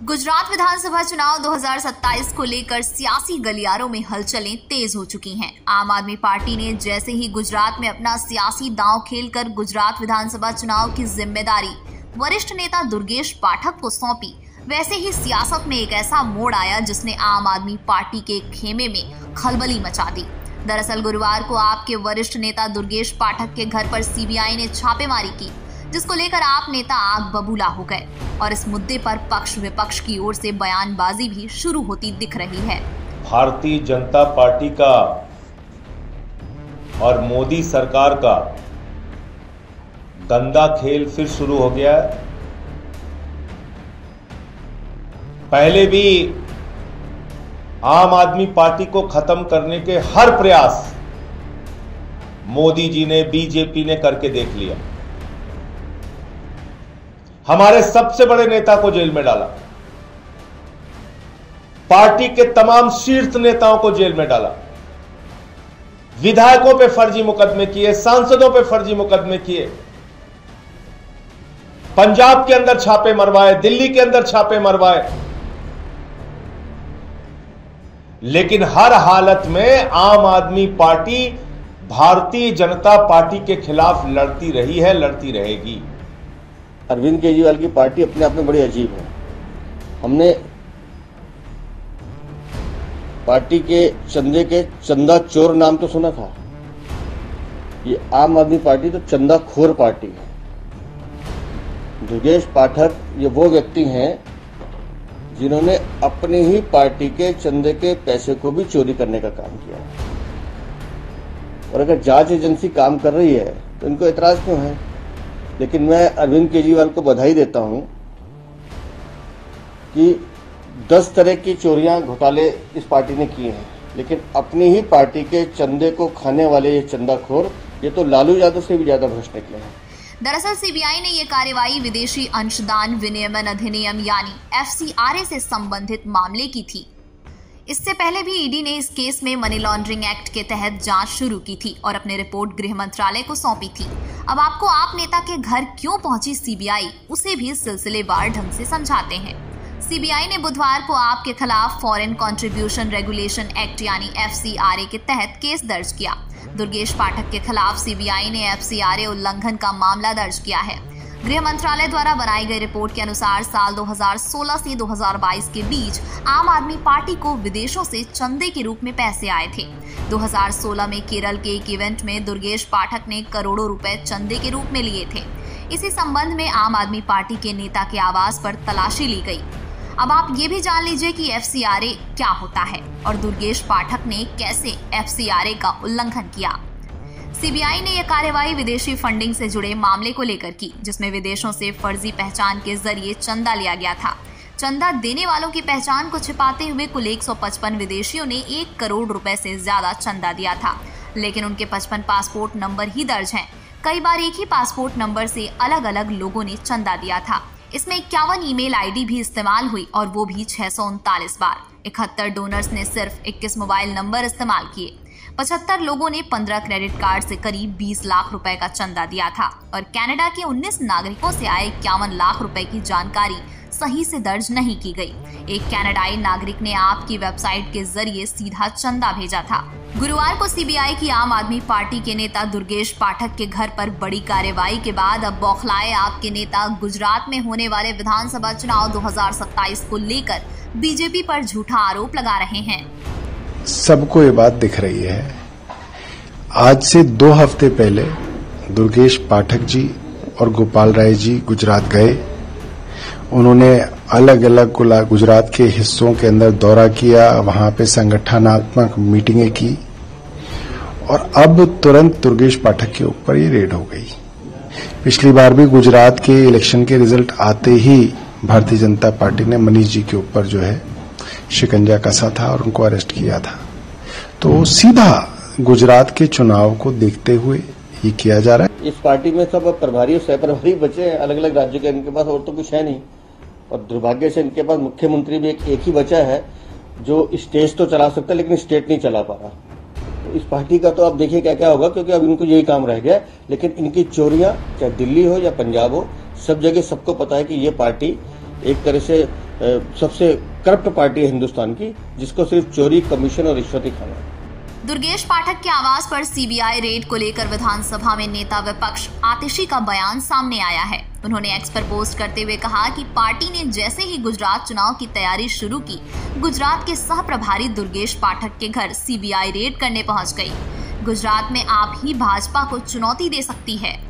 गुजरात विधानसभा चुनाव 2027 को लेकर सियासी गलियारों में हलचलें तेज हो चुकी हैं। आम आदमी पार्टी ने जैसे ही गुजरात में अपना सियासी दांव खेलकर गुजरात विधानसभा चुनाव की जिम्मेदारी वरिष्ठ नेता दुर्गेश पाठक को सौंपी, वैसे ही सियासत में एक ऐसा मोड़ आया जिसने आम आदमी पार्टी के खेमे में खलबली मचा दी। दरअसल गुरुवार को आप के वरिष्ठ नेता दुर्गेश पाठक के घर पर सीबीआई ने छापेमारी की, जिसको लेकर आप नेता आग बबूला हो गए और इस मुद्दे पर पक्ष विपक्ष की ओर से बयानबाजी भी शुरू होती दिख रही है। भारतीय जनता पार्टी का और मोदी सरकार का गंदा खेल फिर शुरू हो गया है। पहले भी आम आदमी पार्टी को खत्म करने के हर प्रयास मोदी जी ने, बीजेपी ने करके देख लिया। हमारे सबसे बड़े नेता को जेल में डाला, पार्टी के तमाम शीर्ष नेताओं को जेल में डाला, विधायकों पे फर्जी मुकदमे किए, सांसदों पे फर्जी मुकदमे किए, पंजाब के अंदर छापे मरवाए, दिल्ली के अंदर छापे मरवाए। लेकिन हर हालत में आम आदमी पार्टी भारतीय जनता पार्टी के खिलाफ लड़ती रही है, लड़ती रहेगी। अरविंद केजरीवाल की पार्टी अपने आप में बड़ी अजीब है। हमने पार्टी के चंदे के चंदा चोर नाम तो सुना था। ये आम आदमी पार्टी तो चंदा खोर पार्टी है। दुर्गेश पाठक ये वो व्यक्ति हैं जिन्होंने अपनी ही पार्टी के चंदे के पैसे को भी चोरी करने का काम किया है। और अगर जांच एजेंसी काम कर रही है तो इनको एतराज क्यों है? लेकिन मैं अरविंद केजरीवाल को बधाई देता हूं कि 10 तरह की चोरियां, घोटाले इस पार्टी ने किए हैं, लेकिन अपनी ही पार्टी के चंदे को खाने वाले ये चंदाखोर, ये तो लालू यादव से भी ज्यादा भ्रष्ट निकले हैं। दरअसल सीबीआई ने ये कार्रवाई विदेशी अंशदान विनियमन अधिनियम यानी FCRA से संबंधित मामले की थी। इससे पहले भी ईडी ने इस केस में मनी लॉन्ड्रिंग एक्ट के तहत जांच शुरू की थी और अपनी रिपोर्ट गृह मंत्रालय को सौंपी थी। अब आपको आप नेता के घर क्यों पहुंची सीबीआई, उसे भी सिलसिलेवार ढंग से समझाते हैं। सीबीआई ने बुधवार को आपके खिलाफ फॉरेन कंट्रीब्यूशन रेगुलेशन एक्ट यानी FCRA के तहत केस दर्ज किया। दुर्गेश पाठक के खिलाफ सीबीआई ने FCRA उल्लंघन का मामला दर्ज किया है। गृह मंत्रालय द्वारा बनाई गई रिपोर्ट के अनुसार साल 2016 से 2022 के बीच आम आदमी पार्टी को विदेशों से चंदे के रूप में पैसे आए थे। 2016 में केरल के एक इवेंट में दुर्गेश पाठक ने करोड़ों रुपए चंदे के रूप में लिए थे। इसी संबंध में आम आदमी पार्टी के नेता के आवास पर तलाशी ली गई। अब आप ये भी जान लीजिए कि FCRA क्या होता है और दुर्गेश पाठक ने कैसे FCRA का उल्लंघन किया। सीबीआई ने यह कार्रवाई विदेशी फंडिंग से जुड़े मामले को लेकर की, जिसमें विदेशों से फर्जी पहचान के जरिए चंदा लिया गया था। चंदा देने वालों की पहचान को छिपाते हुए कुल 155 विदेशियों ने 1 करोड़ रुपए से ज्यादा चंदा दिया था, लेकिन उनके 55 पासपोर्ट नंबर ही दर्ज हैं। कई बार एक ही पासपोर्ट नंबर से अलग अलग लोगों ने चंदा दिया था। इसमें 51 ईमेल आईडी भी इस्तेमाल हुई और वो भी 639 बार। 71 डोनर्स ने सिर्फ 21 मोबाइल नंबर इस्तेमाल किए। 75 लोगों ने 15 क्रेडिट कार्ड से करीब 20 लाख रुपए का चंदा दिया था और कनाडा के 19 नागरिकों से आए 51 लाख रुपए की जानकारी सही से दर्ज नहीं की गई। एक कनाडाई नागरिक ने आपकी वेबसाइट के जरिए सीधा चंदा भेजा था। गुरुवार को सीबीआई की आम आदमी पार्टी के नेता दुर्गेश पाठक के घर पर बड़ी कार्रवाई के बाद अब बौखलाए आपके नेता गुजरात में होने वाले विधानसभा चुनाव 2027 को लेकर बीजेपी पर झूठा आरोप लगा रहे हैं। सबको ये बात दिख रही है। आज से 2 हफ्ते पहले दुर्गेश पाठक जी और गोपाल राय जी गुजरात गए। उन्होंने अलग अलग गुजरात के हिस्सों के अंदर दौरा किया, वहां पे संगठनात्मक मीटिंगें की और अब तुरंत दुर्गेश पाठक के ऊपर ये रेड हो गई। पिछली बार भी गुजरात के इलेक्शन के रिजल्ट आते ही भारतीय जनता पार्टी ने मनीष जी के ऊपर जो है शिकंजा कसा था और उनको अरेस्ट किया था। तो सीधा गुजरात के चुनाव को देखते हुए ये किया जा रहा है। इस पार्टी में सब प्रभारी और सह प्रभारी बचे हैं, अलग अलग राज्यों के। इनके पास और तो कुछ है नहीं और दुर्भाग्य से इनके पास मुख्यमंत्री भी एक ही बचा है जो स्टेज तो चला सकता है लेकिन स्टेट नहीं चला पा रहा। तो इस पार्टी का तो आप देखिए क्या क्या होगा, क्योंकि अब इनको यही काम रह गया। लेकिन इनकी चोरियां चाहे दिल्ली हो या पंजाब हो, सब जगह सबको पता है कि ये पार्टी एक तरह से सबसे करप्ट पार्टी है हिंदुस्तान की, जिसको सिर्फ चोरी, कमीशन और रिश्वत ही खाना है। दुर्गेश पाठक के आवास पर सीबीआई रेड को लेकर विधानसभा में नेता विपक्ष आतिशी का बयान सामने आया है। उन्होंने एक्स पर पोस्ट करते हुए कहा कि पार्टी ने जैसे ही गुजरात चुनाव की तैयारी शुरू की, गुजरात के सह प्रभारी दुर्गेश पाठक के घर सीबीआई रेड करने पहुंच गई। गुजरात में आप ही भाजपा को चुनौती दे सकती है।